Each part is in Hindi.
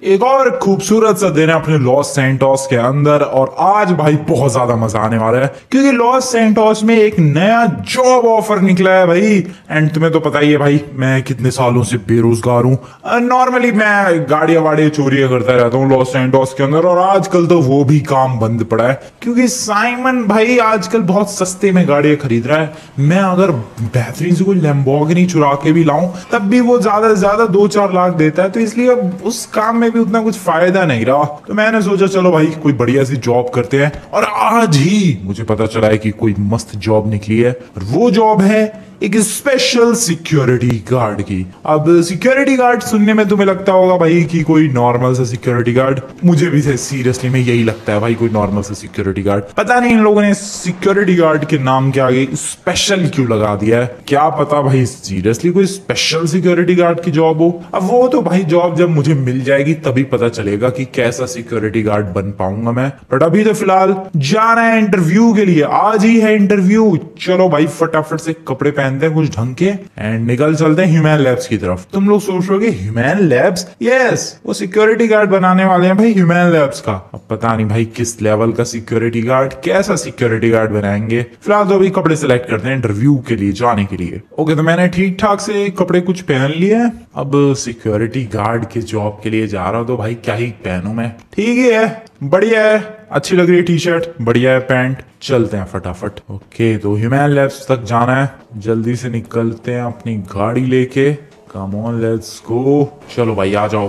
एक और खूबसूरत सा दिन है अपने लॉस सैंटोस के अंदर और आज भाई बहुत ज्यादा मजा आने वाला है क्योंकि लॉस सैंटोस में एक नया जॉब ऑफर निकला है भाई। एंड तुम्हें तो पता ही है भाई मैं कितने सालों से बेरोजगार हूँ। नॉर्मली मैं गाड़ियां वाड़ियां चोरियां करता रहता हूँ लॉस सैंटोस के अंदर और आजकल तो वो भी काम बंद पड़ा है क्योंकि साइमन भाई आजकल बहुत सस्ते में गाड़ियां खरीद रहा है। मैं अगर बेहतरीन से कोई लैम्बोर्गिनी चुरा के भी लाऊं तब भी वो ज्यादा से ज्यादा 2-4 लाख देता है, तो इसलिए अब उस काम में भी उतना कुछ फायदा नहीं रहा। तो मैंने सोचा चलो भाई कोई बढ़िया सी जॉब करते हैं और आज ही मुझे पता चला है कि कोई मस्त जॉब निकली है और वो जॉब है एक स्पेशल सिक्योरिटी गार्ड की। अब सिक्योरिटी गार्ड सुनने में तुम्हें लगता होगा भाई कि कोई नॉर्मल सा सिक्योरिटी गार्ड, मुझे भी सीरियसली में यही लगता है भाई कोई नॉर्मल सा सिक्योरिटी गार्ड। पता नहीं इन लोगों ने सिक्योरिटी गार्ड के नाम के आगे स्पेशल क्यों लगा दिया है, क्या पता भाई सीरियसली कोई स्पेशल सिक्योरिटी गार्ड की जॉब हो। अब वो तो भाई जॉब जब मुझे मिल जाएगी तभी पता चलेगा कि कैसा सिक्योरिटी गार्ड बन पाऊंगा मैं। बट अभी तो फिलहाल जाना है इंटरव्यू के लिए, आज ही है इंटरव्यू। चलो भाई फटाफट से कपड़े पहनते हैं कुछ ढंग के एंड निकल चलते हैं ह्यूमन लैब्स की तरफ। तुम लोग सोच रहे हो ह्यूमन लैब्स, यस वो सिक्योरिटी गार्ड बनाने वाले हैं भाई ह्यूमन लैब्स का। अब पता नहीं भाई किस लेवल का सिक्योरिटी गार्ड, कैसा सिक्योरिटी गार्ड बनाएंगे। फिलहाल तो अभी कपड़े सेलेक्ट करते हैं इंटरव्यू के लिए जाने के लिए। ओके तो मैंने ठीक ठाक से कपड़े कुछ पहन लिए हैं। अब सिक्योरिटी गार्ड के जॉब के लिए जा रहा हूं तो भाई क्या ही पहनूं मैं। ठीक ही है, बढ़िया है, अच्छी लग रही है टी शर्ट, बढ़िया है पैंट। चलते हैं फटाफट। ओके तो ह्यूमन लैब्स तक जाना है, जल्दी से निकलते हैं अपनी गाड़ी लेके। Come on let's go. चलो भाई आ जाओ।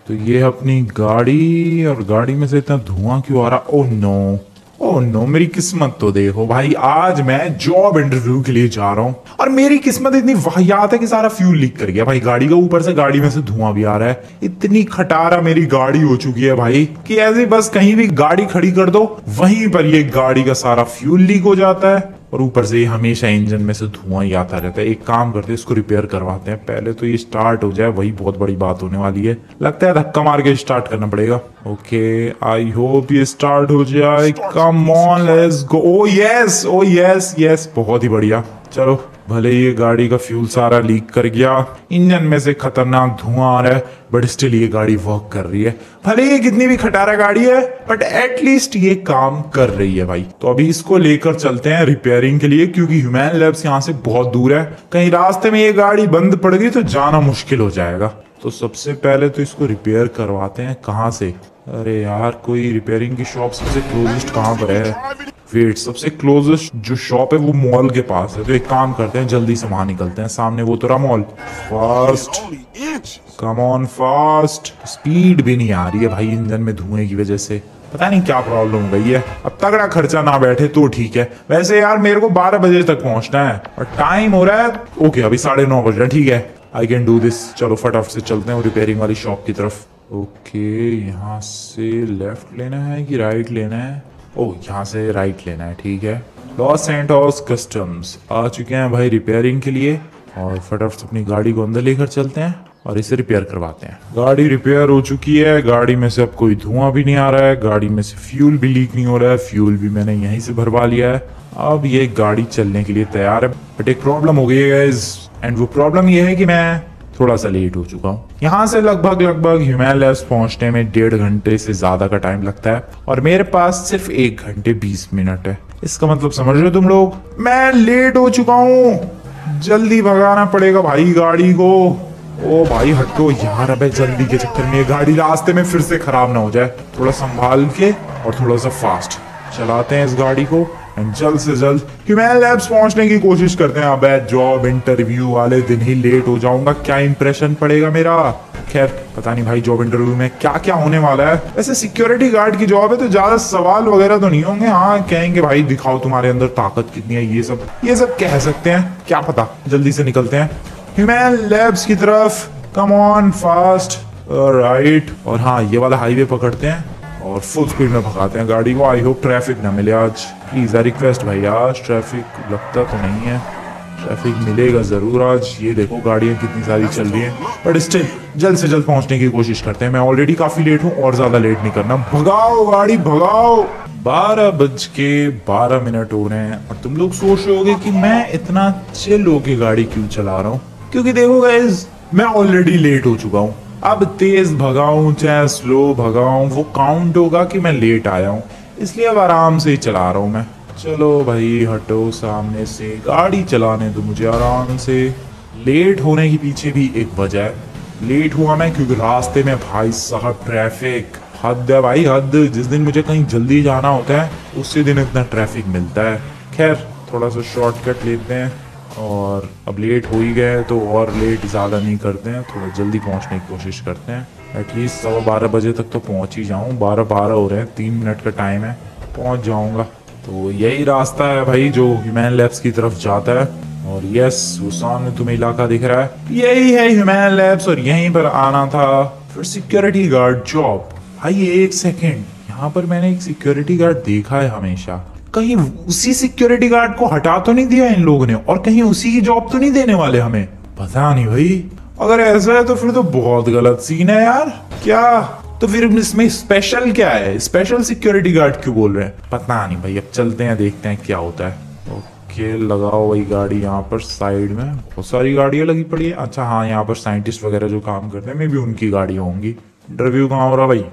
तो ये अपनी गाड़ी, और गाड़ी में से इतना धुआं क्यों आ रहा। ओह नो, ओह नो, मेरी किस्मत तो देखो भाई, आज मैं जॉब इंटरव्यू के लिए जा रहा हूँ और मेरी किस्मत इतनी वाहियात है कि सारा फ्यूल लीक कर गया भाई गाड़ी का। ऊपर से गाड़ी में से धुआं भी आ रहा है। इतनी खटारा मेरी गाड़ी हो चुकी है भाई कि ऐसे बस कहीं भी गाड़ी खड़ी कर दो वहीं पर ये गाड़ी का सारा फ्यूल लीक हो जाता है और ऊपर से हमेशा इंजन में से धुआं ही आता रहता है। एक काम करते हैं इसको रिपेयर करवाते हैं, पहले तो ये स्टार्ट हो जाए, वही बहुत बड़ी बात होने वाली है। लगता है धक्का मार के स्टार्ट करना पड़ेगा। ओके आई होप ये स्टार्ट हो जाए। Come on let's go. O yes, O yes yes, बहुत ही बढ़िया। चलो भले ये गाड़ी का फ्यूल सारा लीक कर गया, इंजन में से खतरनाक धुआं आ रहा है, बट स्टिल ये गाड़ी वर्क कर रही है। भले ये कितनी भी खटारा गाड़ी है बट एटलीस्ट ये काम कर रही है भाई। तो अभी इसको लेकर चलते हैं रिपेयरिंग के लिए क्योंकि ह्यूमन लैब्स यहाँ से बहुत दूर है। कहीं रास्ते में ये गाड़ी बंद पड़ गई तो जाना मुश्किल हो जाएगा। तो सबसे पहले तो इसको रिपेयर करवाते हैं। कहाँ से, अरे यार कोई रिपेयरिंग की शॉप सबसे क्लोजेस्ट कहाँ पर है। वेट, सबसे क्लोजेस्ट जो शॉप है वो मॉल के पास है। तो एक काम करते हैं जल्दी से वहां निकलते हैं। सामने वो तो रहा mall. Fast, come on fast. Speed भी नहीं आ रही है भाई इंजन में धुएं की वजह से, पता नहीं क्या प्रॉब्लम हो गई है। अब तगड़ा खर्चा ना बैठे तो ठीक है। वैसे यार मेरे को 12 बजे तक पहुंचना है और टाइम हो रहा है, ओके अभी 9:30 बज रहा है। ठीक है आई कैन डू दिस। चलो फटाफट से चलते हैं रिपेयरिंग वाली शॉप की तरफ। ओके यहाँ से लेफ्ट लेना है कि राइट लेना है। ओह यहाँ से राइट लेना है, ठीक है। लॉस सैंटोस कस्टम्स आ चुके हैं भाई रिपेयरिंग के लिए और फटाफट अपनी गाड़ी को अंदर लेकर चलते हैं और इसे रिपेयर करवाते हैं। गाड़ी रिपेयर हो चुकी है, गाड़ी में से अब कोई धुआं भी नहीं आ रहा है, गाड़ी में से फ्यूल भी लीक नहीं हो रहा है, फ्यूल भी मैंने यहीं से भरवा लिया है। अब ये गाड़ी चलने के लिए तैयार है। बट एक प्रॉब्लम हो गई है गाइस, एंड वो प्रॉब्लम ये है कि मैं थोड़ा सा लेट हो चुका हूँ। यहाँ से लगभग ह्यूमन लैब्स पहुंचने में 1.5 घंटे से ज्यादा का टाइम लगता है और मेरे पास सिर्फ 1 घंटे 20 मिनट है। इसका मतलब समझ रहे हो तुम लोग, मैं लेट हो चुका हूँ। जल्दी भगाना पड़ेगा भाई गाड़ी को। ओ भाई हटो यार, अबे जल्दी के चक्कर में ये गाड़ी रास्ते में फिर से खराब ना हो जाए। थोड़ा संभाल के और थोड़ा सा फास्ट चलाते हैं इस गाड़ी को एंड जल्द से जल्द ह्यूमन लैब्स पहुंचने की कोशिश करते हैं। अबे जॉब इंटरव्यू वाले दिन ही लेट हो जाऊंगा, क्या इंप्रेशन पड़ेगा मेरा। खैर पता नहीं भाई जॉब इंटरव्यू में क्या क्या होने वाला है। वैसे सिक्योरिटी गार्ड की जॉब है तो ज्यादा सवाल वगैरह तो नहीं होंगे। हाँ कहेंगे भाई दिखाओ तुम्हारे अंदर ताकत कितनी है, ये सब कह सकते हैं, क्या पता। जल्दी से निकलते हैं ह्यूमन लैब्स की तरफ। Come on fast, right. और हाँ ये वाला हाईवे पकड़ते हैं और फुल स्पीड में भगाते हैं गाड़ी को। आई होप ट्रैफिक ना मिले आज, प्लीज आई रिक्वेस्ट भाई। आज ट्रैफिक लगता तो नहीं है, ट्रैफिक मिलेगा जरूर आज। ये देखो गाड़ियां कितनी सारी चल रही हैं, बट स्टिल जल्द से जल्द पहुंचने की कोशिश करते हैं। मैं ऑलरेडी काफी लेट हूँ और ज्यादा लेट नहीं करना। भगाओ गाड़ी भगाओ। 12:12 हो रहे हैं और तुम लोग सोच रहे होगे कि मैं इतना चिल होके गाड़ी क्यों चला रहा हूँ, क्योंकि देखो गाइस मैं ऑलरेडी लेट हो चुका हूँ। अब तेज भगाऊं चाहे स्लो भगाऊं, वो काउंट होगा कि मैं लेट आया हूँ, इसलिए अब आराम से ही चला रहा हूँ मैं। चलो भाई हटो सामने से, गाड़ी चलाने दो मुझे आराम से। लेट होने के पीछे भी एक वजह है। लेट हुआ मैं क्योंकि रास्ते में भाई साहब ट्रैफिक हद है भाई हद। जिस दिन मुझे कहीं जल्दी जाना होता है उसी दिन इतना ट्रैफिक मिलता है। खैर थोड़ा सा शॉर्टकट लेते हैं, और अब लेट हो ही गए तो और लेट ज़्यादा नहीं करते हैं, थोड़ा जल्दी पहुंचने की कोशिश करते हैं। एटलीस्ट 12:15 बजे तक तो पहुंच ही जाऊं। 12:12 हो रहे हैं, 3 मिनट का टाइम है, पहुंच जाऊंगा। तो यही रास्ता है भाई जो ह्यूमन लैब्स की तरफ जाता है। और यस, वो सामने तुम्हें इलाका दिख रहा है, यही है ह्यूमन लैब्स, और यहीं पर आना था। फिर सिक्योरिटी गार्ड जॉब। भाई एक सेकेंड, यहाँ पर मैंने एक सिक्योरिटी गार्ड देखा है हमेशा। कहीं उसी सिक्योरिटी गार्ड को हटा तो नहीं दिया इन लोगों ने, और कहीं उसी की जॉब तो नहीं देने वाले हमें? पता नहीं भाई, अगर ऐसा है तो फिर तो बहुत गलत सीन है यार। क्या तो फिर इसमें स्पेशल क्या है? स्पेशल सिक्योरिटी गार्ड क्यों बोल रहे हैं? पता नहीं भाई, अब चलते हैं देखते हैं क्या होता है। ओके, लगाओ वही गाड़ी यहाँ पर साइड में, बहुत सारी गाड़ियां लगी पड़ी है। अच्छा हाँ, यहाँ पर साइंटिस्ट वगैरह जो काम करते हैं, मे भी उनकी गाड़ी होंगी। इंटरव्यू कहाँ हो रहा भाई?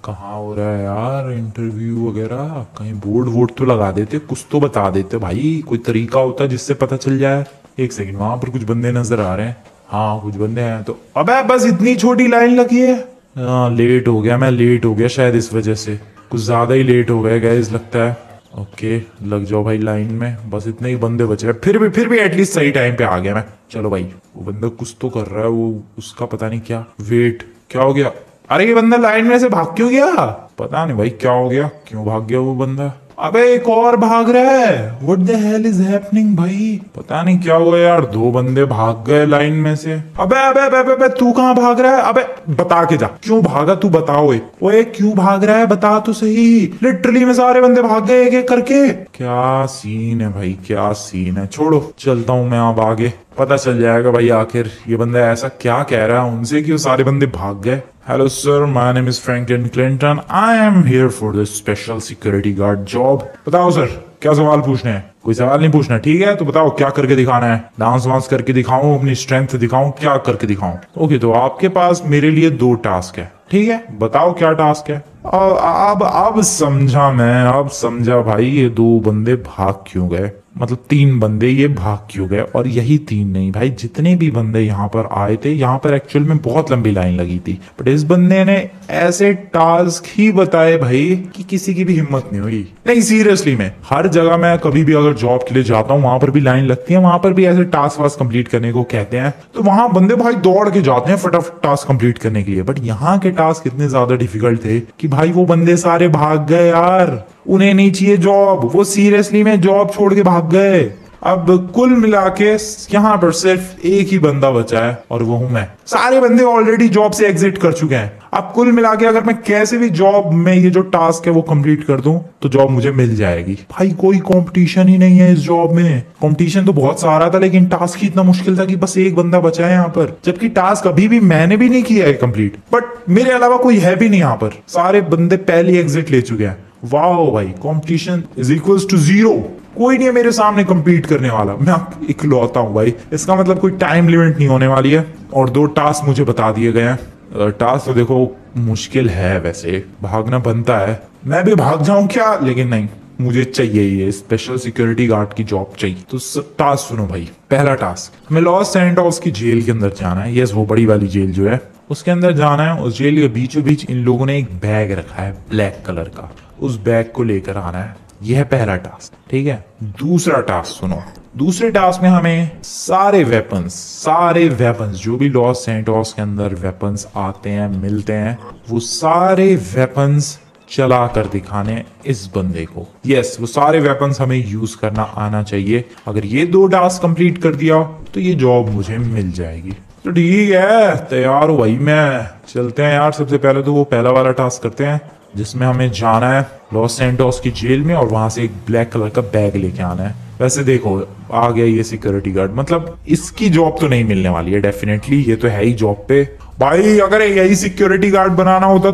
कहाँ हो रहा है यार इंटरव्यू वगैरह? कहीं बोर्ड वोर्ड तो लगा देते, कुछ तो बता देते भाई, कोई तरीका होता जिससे पता चल जाए। एक सेकंड, वहां पर कुछ बंदे नजर आ रहे हैं। हाँ कुछ बंदे हैं तो। अबे बस इतनी छोटी लाइन लगी है। हाँ लेट हो गया मैं, लेट हो गया शायद इस वजह से, कुछ ज्यादा ही लेट हो गया गाइस लगता है। ओके लग जाओ भाई लाइन में, बस इतने ही बंदे बचे हैं। फिर भी एटलीस्ट सही टाइम पे आ गया मैं। चलो भाई, वो बंदा कुछ तो कर रहा है, वो उसका पता नहीं क्या। वेट, क्या हो गया? अरे ये बंदा लाइन में से भाग क्यों गया? पता नहीं भाई क्या हो गया, क्यों भाग गया वो बंदा। अबे एक और भाग रहा है। What the hell is happening भाई? पता नहीं क्या हुआ यार, 2 बंदे भाग गए लाइन में से। अबे तू कहाँ भाग रहा है? अबे बता के जा, क्यों भागा तू? बताओ ओए क्यों भाग रहा है, बता तो सही। लिटरली में सारे बंदे भाग गए एक एक करके। क्या सीन है भाई, क्या सीन है। छोड़ो, चलता हूँ मैं अब आगे, पता चल जाएगा भाई आखिर ये बंदा ऐसा क्या कह रहा है उनसे कि वो सारे बंदे भाग गए। Hello sir, my name is Franklin Clinton, I am here for the special security guard job. बताओ सर, क्या सवाल पूछने हैं? कोई सवाल नहीं पूछना, ठीक है? तो बताओ क्या करके दिखाना है? डांस वांस करके दिखाऊं, अपनी स्ट्रेंथ दिखाऊं, क्या करके दिखाऊं? ओके, तो आपके पास मेरे लिए 2 टास्क है, ठीक है? बताओ क्या टास्क है। अब समझा मैं, अब समझा भाई ये 2 बंदे भाग क्यों गए, मतलब 3 बंदे ये भाग क्यों गए। और यही 3 नहीं भाई, जितने भी बंदे यहाँ पर आए थे, यहाँ पर एक्चुअल में बहुत लंबी लाइन लगी थी, बट इस बंदे ने ऐसे टास्क ही बताए भाई कि किसी की भी हिम्मत नहीं हुई। नहीं सीरियसली में, हर जगह मैं कभी भी अगर जॉब के लिए जाता हूँ, वहां पर भी लाइन लगती है, वहां पर भी ऐसे टास्क वास्क कंप्लीट करने को कहते हैं, तो वहां बंदे भाई दौड़ के जाते हैं फटाफट टास्क कंप्लीट करने के लिए। बट यहाँ के टास्क इतने ज्यादा डिफिकल्ट थे कि भाई वो बंदे सारे भाग गए यार। उन्हें नहीं चाहिए जॉब, वो सीरियसली में जॉब छोड़ के भाग गए। अब कुल मिला के यहाँ पर सिर्फ एक ही बंदा बचा है, और वो हूं मैं। सारे बंदे ऑलरेडी जॉब से एग्जिट कर चुके हैं। अब कुल मिला के अगर मैं कैसे भी जॉब में ये जो टास्क है वो कंप्लीट कर दूं तो जॉब मुझे मिल जाएगी। भाई कोई कंपटीशन ही नहीं है इस जॉब में। कंपटीशन तो बहुत सारा था, लेकिन टास्क ही इतना मुश्किल था कि बस एक बंदा बचा है यहाँ पर, जबकि टास्क अभी भी मैंने भी नहीं किया है कंप्लीट। बट मेरे अलावा कोई है भी नहीं यहाँ पर, सारे बंदे पहले एग्जिट ले चुके हैं। वाओ भाई, कंपटीशन इज इक्वल्स टू 0। कोई नहीं है मेरे सामने compete करने वाला, मैं इकलौता हूँ भाई। इसका मतलब कोई टाइम लिमिट नहीं होने वाली है। और 2 टास्क मुझे बता दिए गए हैं। टास्क तो देखो मुश्किल है, वैसे भागना बनता है, मैं भी भाग जाऊं क्या, लेकिन नहीं, मुझे चाहिए ये स्पेशल सिक्योरिटी गार्ड की जॉब चाहिए। तो टास्क सुनो भाई। पहला टास्क, हमें लॉस सैंटोस की जेल के अंदर जाना है। यस, वो बड़ी वाली जेल जो है उसके अंदर जाना है। उस जेल के बीचों बीच इन लोगों ने एक बैग रखा है ब्लैक कलर का, उस बैग को लेकर आना है। यह है पहला टास्क, ठीक है? दूसरा टास्क सुनो। दूसरे टास्क में हमें सारे वेपन्स जो भी लॉस सैंटोस के अंदर वेपन्स आते हैं मिलते हैं, वो सारे वेपन्स चला कर दिखाने इस बंदे को। यस, वो सारे वेपन्स हमें यूज करना आना चाहिए। अगर ये 2 टास्क कंप्लीट कर दिया तो ये जॉब मुझे मिल जाएगी। तो ठीक है, तैयार हो भाई मैं। चलते हैं यार। सबसे पहले तो वो पहला वाला टास्क करते हैं जिसमें हमें जाना है लॉस सैंटोस की जेल में, और वहां से एक ब्लैक कलर का बैग लेके आना है। वैसे देखो आ गया ये सिक्योरिटी गार्ड, मतलब इसकी जॉब तो नहीं मिलने वाली है डेफिनेटली, ये तो है ही जॉब पे भाई। अगर यही सिक्योरिटी गार्ड बनाना होता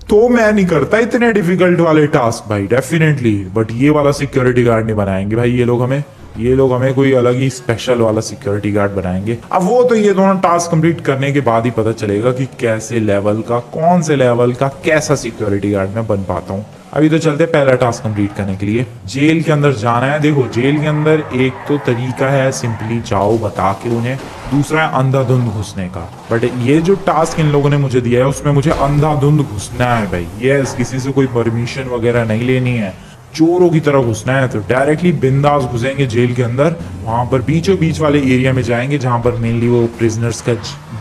तो मैं नहीं करता इतने डिफिकल्ट वाले टास्क भाई, डेफिनेटली। बट ये वाला सिक्योरिटी गार्ड नहीं बनाएंगे भाई ये लोग हमें। ये लोग हमें कोई अलग ही स्पेशल वाला सिक्योरिटी गार्ड बनाएंगे। अब वो तो ये दोनों टास्क कंप्लीट करने के बाद ही पता चलेगा कि कैसे लेवल का, कौन से लेवल का कैसा सिक्योरिटी गार्ड मैं बन पाता हूँ। अभी तो चलते पहला टास्क कंप्लीट करने के लिए। जेल के अंदर जाना है। देखो जेल के अंदर एक तो तरीका है सिंपली जाओ बता के उन्हें, दूसरा है अंधाधुंध घुसने का। बट ये जो टास्क इन लोगों ने मुझे दिया है उसमें मुझे अंधाधुंध घुसना है भाई। यस, किसी से कोई परमिशन वगैरह नहीं लेनी है, चोरों की तरह घुसना है। तो डायरेक्टली बिंदास घुसेंगे जेल के अंदर, वहां पर बीचों बीच वाले एरिया में जाएंगे जहां पर मेनली वो प्रिजनर्स का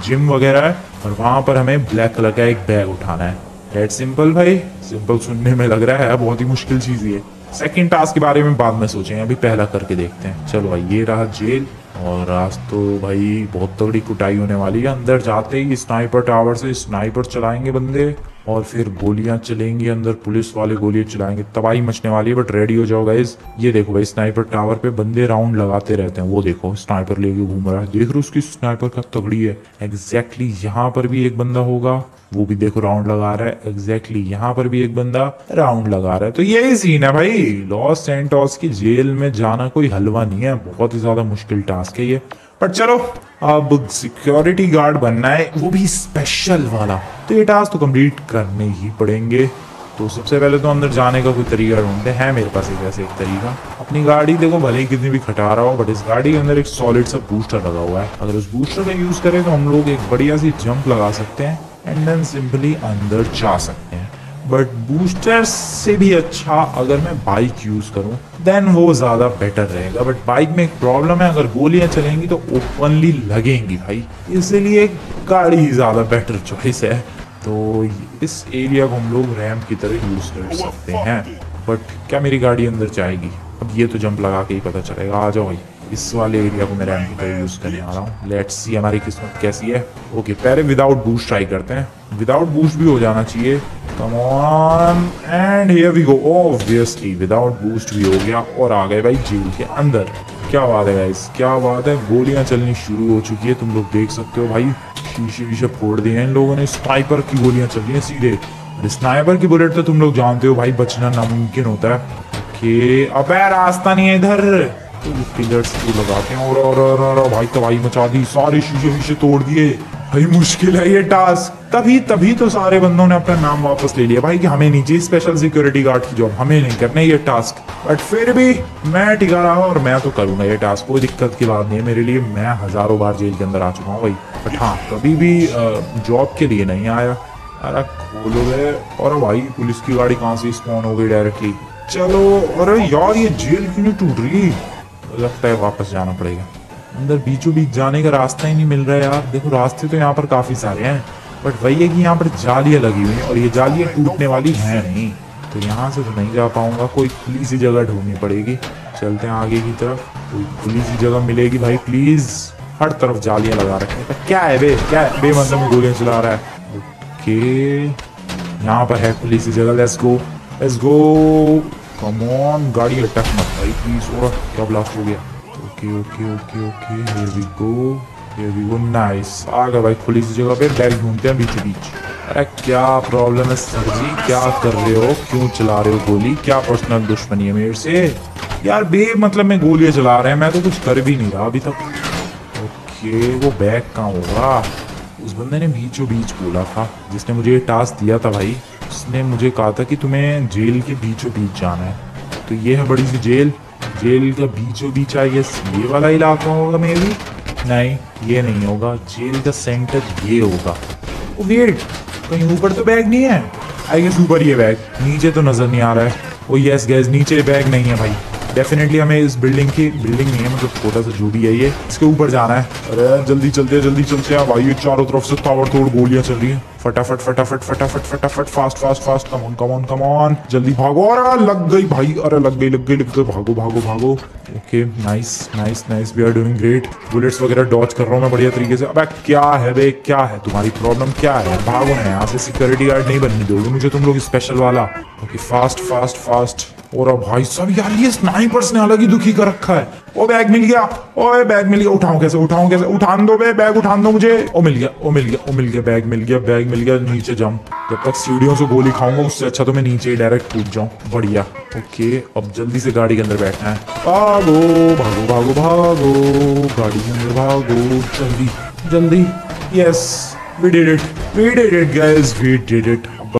जिम वगैरह है, और वहां पर हमें ब्लैक कलर का एक बैग उठाना है। डेट सिंपल भाई, सिंपल सुनने में लग रहा है, बहुत ही मुश्किल चीज ये। सेकंड टास्क के बारे में बाद में सोचेंगे, अभी पहला करके देखते हैं। चलो भाई, ये रहा जेल, और आज तो भाई बहुत तगड़ी कुटाई होने वाली है। अंदर जाते ही स्नाइपर टावर से स्नाइपर चलाएंगे बंदे, और फिर गोलियां चलेंगी अंदर, पुलिस वाले गोलियां चलाएंगे, तबाही मचने वाली है। बट रेडी हो जाओ गाइस। ये देखो भाई, स्नाइपर टावर पे बंदे राउंड लगाते रहते हैं। वो देखो स्नाइपर लेके घूम रहा है, देख रहे हो उसकी स्नाइपर का तगड़ी है। एग्जैक्टली यहाँ पर भी एक बंदा होगा, वो भी देखो राउंड लगा रहा है। एग्जैक्टली यहाँ पर भी एक बंदा राउंड लगा रहा है। तो यही सीन है भाई, लॉस सैंटोस की जेल में जाना कोई हलवा नहीं है, बहुत ही ज्यादा मुश्किल टास्क है ये। पर चलो, अब सिक्योरिटी गार्ड बनना है, वो भी स्पेशल वाला, तो ये टास्क तो कंप्लीट करने ही पड़ेंगे। तो सबसे पहले तो अंदर जाने का कोई तरीका ढूंढते हैं। मेरे पास एक ऐसे एक तरीका, अपनी गाड़ी देखो भले ही कितनी भी खटा रहा हो, बट इस गाड़ी के अंदर एक सॉलिड सा बूस्टर लगा हुआ है। अगर उस बूस्टर का यूज करें तो हम लोग एक बढ़िया सी जंप लगा सकते हैं एंड देन सिंपली अंदर जा सकते हैं। बट बूस्टर से भी अच्छा अगर मैं बाइक यूज करूं देन वो ज्यादा बेटर रहेगा। बट बाइक में एक प्रॉब्लम है, अगर गोलियां चलेंगी तो ओपनली लगेंगी भाई, इसलिए गाड़ी ज्यादा बेटर चॉइस है। तो इस एरिया को हम लोग रैंप की तरह यूज कर सकते हैं। बट क्या मेरी गाड़ी अंदर जाएगी? अब ये तो जंप लगा के ही पता चलेगा। आ जाओ भाई, इस वाले एरिया को मैं रैंप की तरह यूज करने आ रहा हूँ। लेट्स सी हमारी किस्मत कैसी है। ओके, पहले विदाउट बूस्ट ट्राई करते हैं। विदाउट बूस्ट भी हो जाना चाहिए। Come on and here we go. Obviously without boost भी हो गया, और आ गए भाई जेल के अंदर। क्या बात है गाइस, क्या बात है। गोलियां चलनी शुरू हो चुकी है, तुम लोग देख सकते हो भाई। शीशे वीशे फोड़ दिए हैं इन लोगों ने। स्नाइपर की गोलियां चल रही हैं सीधे। स्नाइपर की बुलेट तो तुम लोग जानते हो भाई, बचना नामुमकिन होता है। ओके, अबे रास्ता नहीं है इधर। तो पिलर्स को लगाते हैं, और भाई तबाही मचा दी, सारे शीशे वीशे तोड़ दिए भाई। मुश्किल है ये टास्क। तभी तो सारे बंदों ने अपना नाम वापस ले लिया भाई कि हमें नहीं चाहिए स्पेशल सिक्योरिटी गार्ड की जॉब, हमें नहीं करना ये टास्क। बट फिर भी मैं टिका रहा और मैं तो करूंगा ये टास्क, कोई दिक्कत की बात नहीं है मेरे लिए। मैं हजारों बार जेल के अंदर आ चुका हूँ भाई, बट हाँ कभी भी जॉब के लिए नहीं आया। अरे खोलो गए, और भाई पुलिस की गाड़ी कहाँ से स्पॉन हो गई डायरेक्टली। चलो, अरे यार ये जेल क्यों नहीं टूट रही? लगता है वापस जाना पड़ेगा अंदर। बीचों बीच जाने का रास्ता ही नहीं मिल रहा है यार। देखो रास्ते तो यहाँ पर काफी सारे हैं, बट वही है कि यहाँ पर जालियां लगी हुई हैं, और ये जालियां टूटने वाली हैं नहीं, तो यहाँ से तो नहीं जा पाऊंगा। कोई खुली सी जगह ढूंढनी पड़ेगी। चलते हैं आगे की तरफ, कोई खुली सी जगह मिलेगी भाई प्लीज। हर तरफ जालियां लगा रखे हैं। क्या है बे, क्या है बेमतलब में गोलियां चला रहा है। ओके, यहाँ पर है खुली सी जगह। Let's go, let's go. Come on, गाड़ी अटक मत भाई प्लीज। और क्या ब्लास्ट हो गया। Okay okay okay okay, here we go, here we go. Nice, आ गए भाई खुली सी जगह पे। बैग ढूंढते हैं बीच बीच। अरे क्या प्रॉब्लम है सर जी, क्या कर रहे हो, क्यों चला रहे हो गोली? क्या पर्सनल दुश्मनी है मेरे से यार? मतलब में गोलियां चला रहे हैं, मैं तो कुछ कर भी नहीं रहा अभी तक। ओके, वो बैग कहाँ होगा? उस बंदे ने बीचों बीच बोला था, जिसने मुझे ये टास्क दिया था भाई। उसने मुझे कहा था कि तुम्हें जेल के बीचों बीच जाना है। तो ये है बड़ी सी जेल, जेल का बीचों बीच आई गेस ये वाला इलाका होगा मे बी। नहीं, ये नहीं होगा। जेल का सेंटर ये होगा। वेट, कहीं ऊपर तो बैग नहीं है? आई गेस ऊपर ये बैग, नीचे तो नजर नहीं आ रहा है। ओ यस गैस, नीचे बैग नहीं है भाई। डेफिनेटली हमें इस बिल्डिंग नहीं है, मतलब छोटा सा जो भी है ये, इसके ऊपर जाना है। अरे जल्दी चलते हैं भाई, ये चारों तरफ से ताबड़तोड़ गोलियां चल रही हैं। फटाफट फटाफट फटाफट फटाफट, fast fast fast, come on come on come on, जल्दी भागो। अरे लग गई भाई, अरे लग गई, भागो भागो भागो। Okay, nice nice nice, we are doing great. Bullets वगैरह डॉज कर रहा हूँ मैं बढ़िया तरीके से। अबे क्या है बे, क्या है तुम्हारी प्रॉब्लम, क्या है? भागो ना यहाँ से, सिक्योरिटी गार्ड नहीं बनने दोगे मुझे तुम लोग स्पेशल वाला। ओके, फास्ट फास्ट फास्ट, और अब भाई साहब यार ये स्नाइपर्स ने अलग ही दुखी कर रखा है। ओ बैग मिल गया, ओए बैग मिल गया, उठाऊं कैसे उठान दो बे, बैग उठान दो मुझे। ओ मिल गया, बैग मिल गया। नीचे जंप, जब तक सीढ़ियों से गोली खाऊंगा उससे अच्छा तो मैं नीचे ही डायरेक्ट कूद जाऊं। बढ़िया। ओके अब जल्दी से गाड़ी के अंदर बैठना है। भागो गाड़ी के अंदर भागो, जल्दी। Yes we did it guys, we did it.